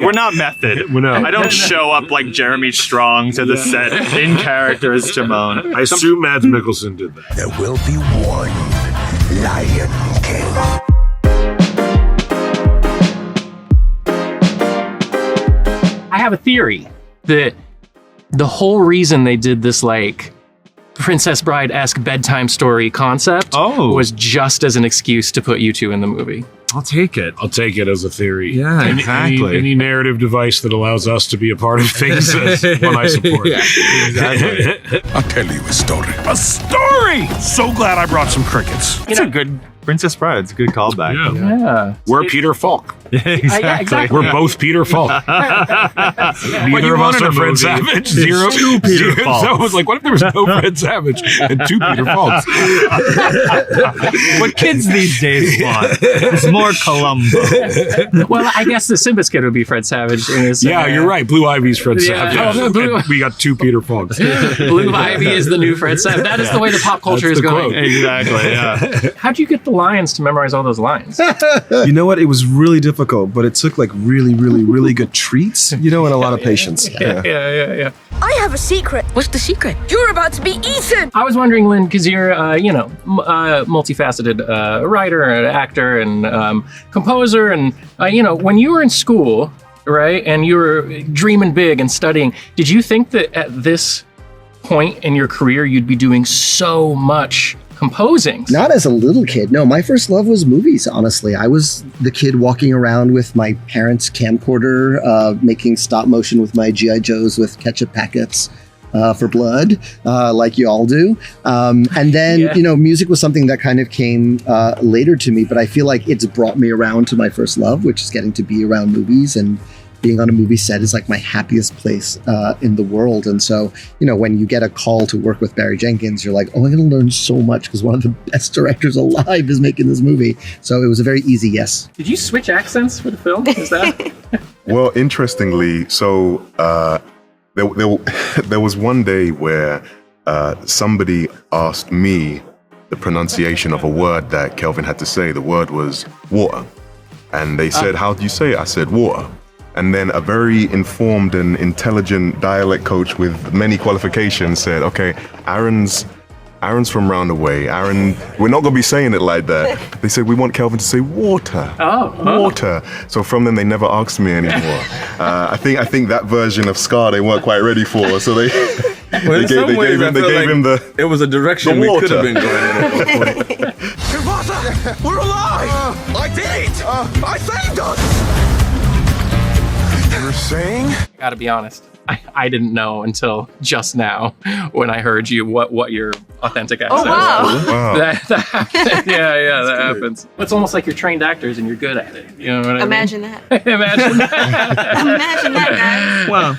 We're not method. No. I don't show up like Jeremy Strong to the set in character as Timon. I assume Mads Mikkelsen did that. There will be one Lion King. I have a theory that the whole reason they did this like Princess Bride-esque bedtime story concept was just as an excuse to put you two in the movie. I'll take it. I'll take it as a theory. Yeah, exactly. Any narrative device that allows us to be a part of things is one I support. Yeah, exactly. I'll tell you a story. A story! So glad I brought some crickets. It's a good Princess Bride. It's a good callback. Yeah. We're Peter Falk. Exactly. We're both Peter Falk. Neither of us are Fred Savage. Zero. Two Peter Falks. So I was like, what if there was no Fred Savage and two Peter Falks? What kids these days want. It's more Columbo. Well, I guess the Simba kid would be Fred Savage. In his, Yeah, you're right. Blue Ivy's Fred Yeah. Savage. Oh, Blue- And we got two Peter Falks. Blue Ivy is the new Fred Savage. That is the way the pop culture is That's the going. quote. Exactly, yeah. How'd you get the lines to memorize all those lines? You know what? It was really difficult, but it took like really, really, really good treats, and a lot of patience. Yeah. I have a secret. What's the secret? You're about to be eaten. I was wondering, Lynn, because you're, multifaceted writer and actor and composer, and when you were in school, right, and you were dreaming big and studying, did you think that at this point in your career you'd be doing so much composing? Not as a little kid. No, my first love was movies, honestly. I was the kid walking around with my parents' camcorder, making stop motion with my G.I. Joes with ketchup packets for blood, like you all do. And then, music was something that kind of came later to me, but I feel like it's brought me around to my first love, which is getting to be around movies, and being on a movie set is like my happiest place in the world. And so, when you get a call to work with Barry Jenkins, you're like, oh, I'm going to learn so much because one of the best directors alive is making this movie. So it was a very easy yes. Did you switch accents for the film? Is that? Well, interestingly, so there was one day where somebody asked me the pronunciation of a word that Kelvin had to say. The word was water. And they said, how do you say it? I said, water. And then a very informed and intelligent dialect coach with many qualifications said, okay, Aaron's from round the way. Aaron, we're not going to be saying it like that. They said, we want Kelvin to say water. Water. So from then, they never asked me anymore. I think that version of Scar they weren't quite ready for. So they gave him the It was a direction we could have been going in. Mufasa, we're alive! I did it! I saved us! You were saying? I gotta be honest. I didn't know until just now when I heard you what your authentic accent was. wow. That happens. Yeah, that happens. It's almost like you're trained actors and you're good at it. You know what I mean? Imagine that. Imagine that. Imagine that, guys. Well,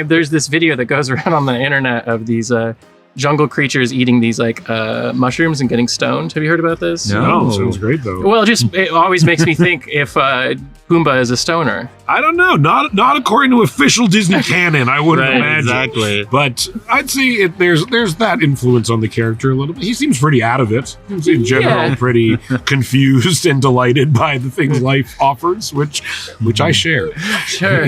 there's this video that goes around on the internet of these jungle creatures eating these mushrooms and getting stoned. Have you heard about this? No, sounds great though. Well, it always makes me think if Pumbaa is a stoner. I don't know. Not according to official Disney canon, I wouldn't imagine. Exactly. But I'd say there's that influence on the character a little bit. He seems pretty out of it. Seems in general pretty confused and delighted by the things life offers, which I share. Sure.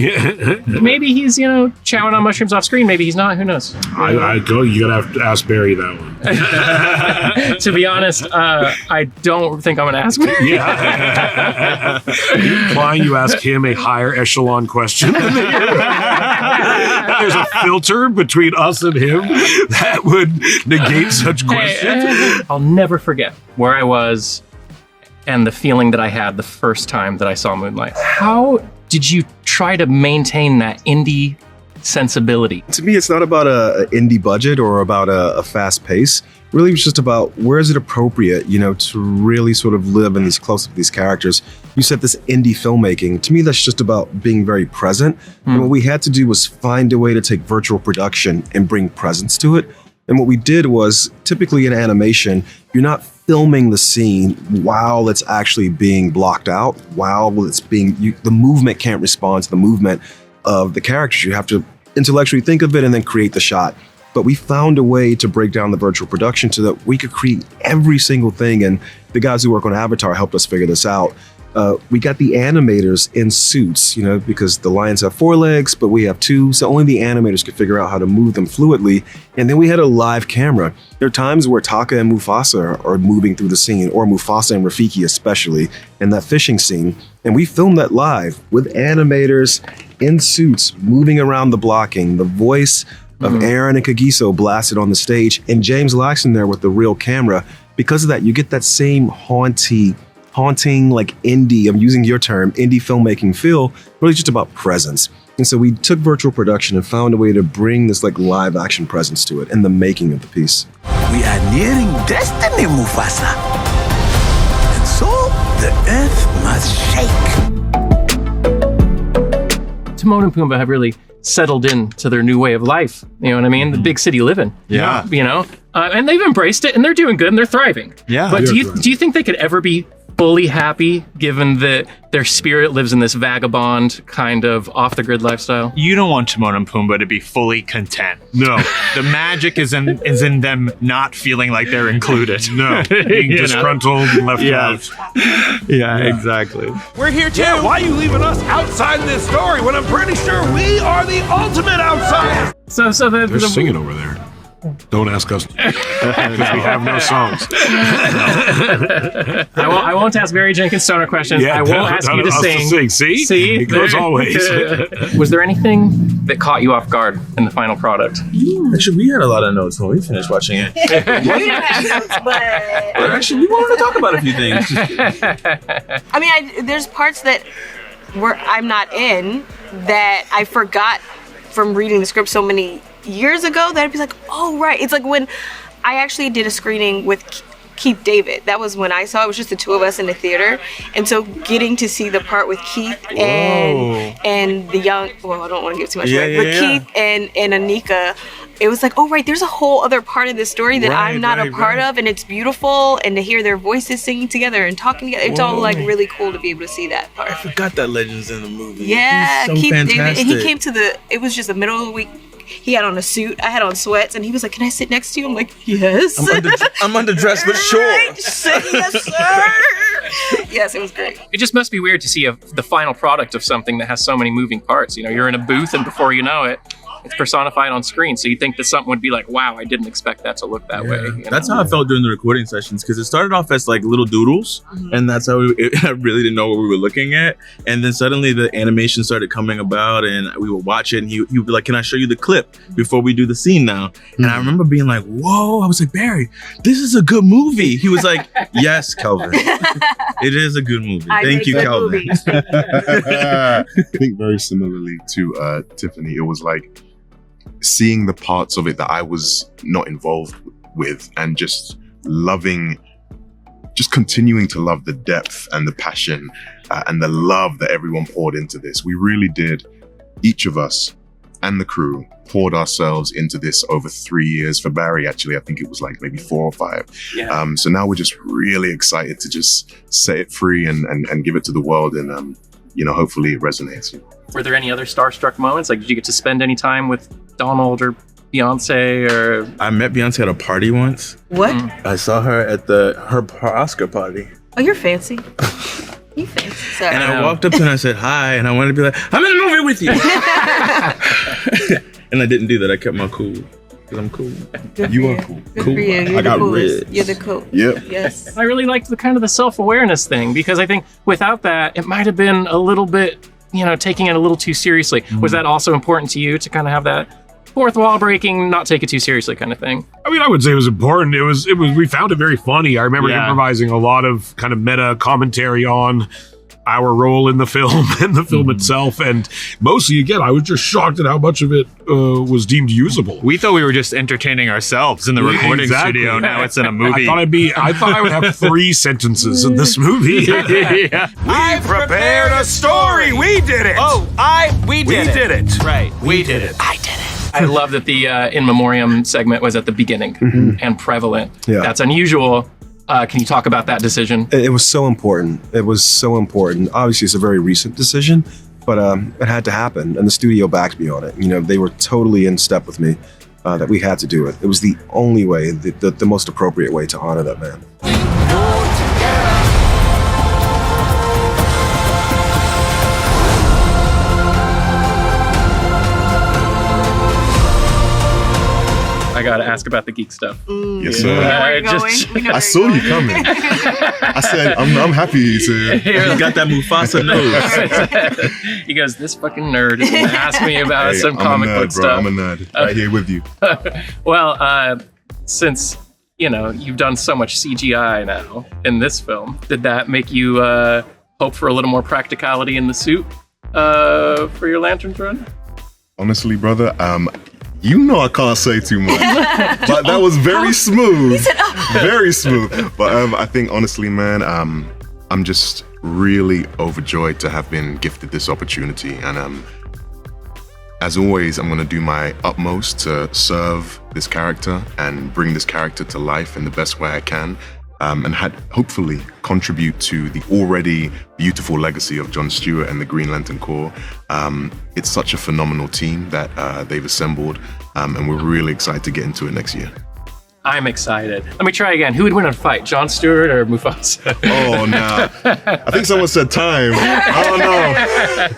Maybe he's, chowing on mushrooms off screen. Maybe he's not. Who knows? You gotta have to ask Barry that one. To be honest, I don't think I'm gonna ask him. Yeah. Implying you ask him a higher echelon question. There's a filter between us and him that would negate such questions. I'll never forget where I was and the feeling that I had the first time that I saw Moonlight. How did you try to maintain that indie sensibility? To me, it's not about an indie budget or about a fast pace. Really, it's just about where is it appropriate, to really sort of live in these close with these characters. You said this indie filmmaking. To me, that's just about being very present. And what we had to do was find a way to take virtual production and bring presence to it. And what we did was, typically in animation, you're not filming the scene while it's actually being blocked out, while it's being, the movement can't respond to the movement of the characters. You have to intellectually think of it and then create the shot. But we found a way to break down the virtual production so that we could create every single thing. And the guys who work on Avatar helped us figure this out. we got the animators in suits, you know, because the lions have 4 legs, but we have 2, so only the animators could figure out how to move them fluidly. And then we had a live camera. There are times where Taka and Mufasa are moving through the scene, or Mufasa and Rafiki especially, in that fishing scene. And we filmed that live with animators in suits moving around the blocking. The voice of Aaron and Kagiso blasted on the stage, and James Laxton there with the real camera. Because of that, you get that same haunting, like indie, I'm using your term, indie filmmaking feel, really just about presence. And so we took virtual production and found a way to bring this like live action presence to it in the making of the piece. We are nearing destiny, Mufasa. And so the earth must shake. Timon and Pumbaa have really settled into their new way of life. You know what I mean? The big city living. Yeah. You know, and they've embraced it, and they're doing good, and they're thriving. Yeah. But do you think they could ever be fully happy, given that their spirit lives in this vagabond kind of off the grid lifestyle? You don't want Timon and Pumbaa to be fully content. No. The magic is in them not feeling like they're included. No. Being You know? disgruntled and left Yes. out. Yeah, exactly. We're here too. Yeah, why are you leaving us outside this story when I'm pretty sure we are the ultimate outsiders? So They're singing over there. Don't ask us because we have no songs. I won't ask Barry Jenkins stoner questions. I won't ask you to sing. See? It goes always. Was there anything that caught you off guard in the final product? Actually, we had a lot of notes when we finished watching it. We didn't have notes, but Actually, we wanted to talk about a few things. I mean, there's parts that I'm not in that I forgot from reading the script so many years ago that I'd be like, oh right. It's like when I actually did a screening with Keith David. That was when I saw it. It was just the 2 of us in the theater, and so getting to see the part with Keith and the young. Well, I don't want to give too much away, but Keith and Anika. It was like, oh right, there's a whole other part of this story that I'm not a part of, and it's beautiful. And to hear their voices singing together and talking together, it's all like really cool to be able to see that part. I forgot that Legend's in the movie. Yeah, He's so Keith fantastic. David, and he came to it was just the middle of the week. He had on a suit, I had on sweats, and he was like, can I sit next to you? I'm like, yes. I'm underdressed, but sure. Right, yes, sir. Yes, it was great. It just must be weird to see the final product of something that has so many moving parts. You know, you're in a booth, and before you know it, it's personified on screen. So you think that something would be like, wow, I didn't expect that to look that way. You That's know? how I felt during the recording sessions, because it started off as like little doodles, and that's how I really didn't know what we were looking at. And then suddenly the animation started coming about, and we would watch it, and he would be like, can I show you the clip before we do the scene now? And I remember being like, whoa, I was like, Barry, this is a good movie. He was like, yes, Kelvin, it is a good movie. Thank you, Kelvin. I think very similarly to Tiffany, it was like seeing the parts of it that I was not involved with, and just continuing to love the depth and the passion and the love that everyone poured into this. We really did, each of us and the crew poured ourselves into this over 3 years. For Barry, actually, I think it was like maybe 4 or 5. Yeah. So now we're just really excited to just set it free and give it to the world, and hopefully it resonates. Were there any other starstruck moments? Like, did you get to spend any time with Donald or Beyonce? Or I met Beyonce at a party once. What? I saw her at her Oscar party. Oh, you're fancy. You fancy. Sorry. And I walked up to her and I said hi, and I wanted to be like, I'm in a movie with you. And I didn't do that. I kept my cool, because I'm cool. You are cool. Good for you. You're I got the coolest. ribs. You're the cool. Yep. Yes. I really liked the self-awareness thing, because I think without that, it might have been a little bit, taking it a little too seriously. Was that also important to you to kind of have that fourth wall breaking, not take it too seriously kind of thing? I mean, I would say it was important. It was. We found it very funny. I remember improvising a lot of kind of meta commentary on our role in the film and the film itself, and mostly, again, I was just shocked at how much of it was deemed usable. We thought we were just entertaining ourselves in the recording studio. Now it's in a movie. I thought I would have 3 sentences in this movie. Yeah. I prepared a story. We did it. We did it. Right. We did it. I did it. I love that the in memoriam segment was at the beginning and prevalent. Yeah. That's unusual. Can you talk about that decision? It was so important. It was so important. Obviously, it's a very recent decision, but it had to happen, and the studio backed me on it. They were totally in step with me that we had to do it. It was the only way, the most appropriate way to honor that man. I gotta ask about the geek stuff. Yes, We know sir. where you're going. We know I where saw you're you coming. I said, I'm happy to. He got that Mufasa nose. He goes, this fucking nerd is gonna ask me about Hey, some I'm comic a nerd, book bro. stuff. I'm a nerd. Right here with you. Well, since you've done so much CGI now in this film, did that make you hope for a little more practicality in the suit for your Lanterns run? Honestly, brother, I can't say too much, but that was very smooth. Very smooth. But I think, honestly, man, I'm just really overjoyed to have been gifted this opportunity. And as always, I'm going to do my utmost to serve this character and bring this character to life in the best way I can. And hopefully contribute to the already beautiful legacy of John Stewart and the Green Lantern Corps. It's such a phenomenal team that they've assembled, and we're really excited to get into it next year. I'm excited. Let me try again. Who would win a fight, Jon Stewart or Mufasa? Oh, no. I think someone said time. I don't know.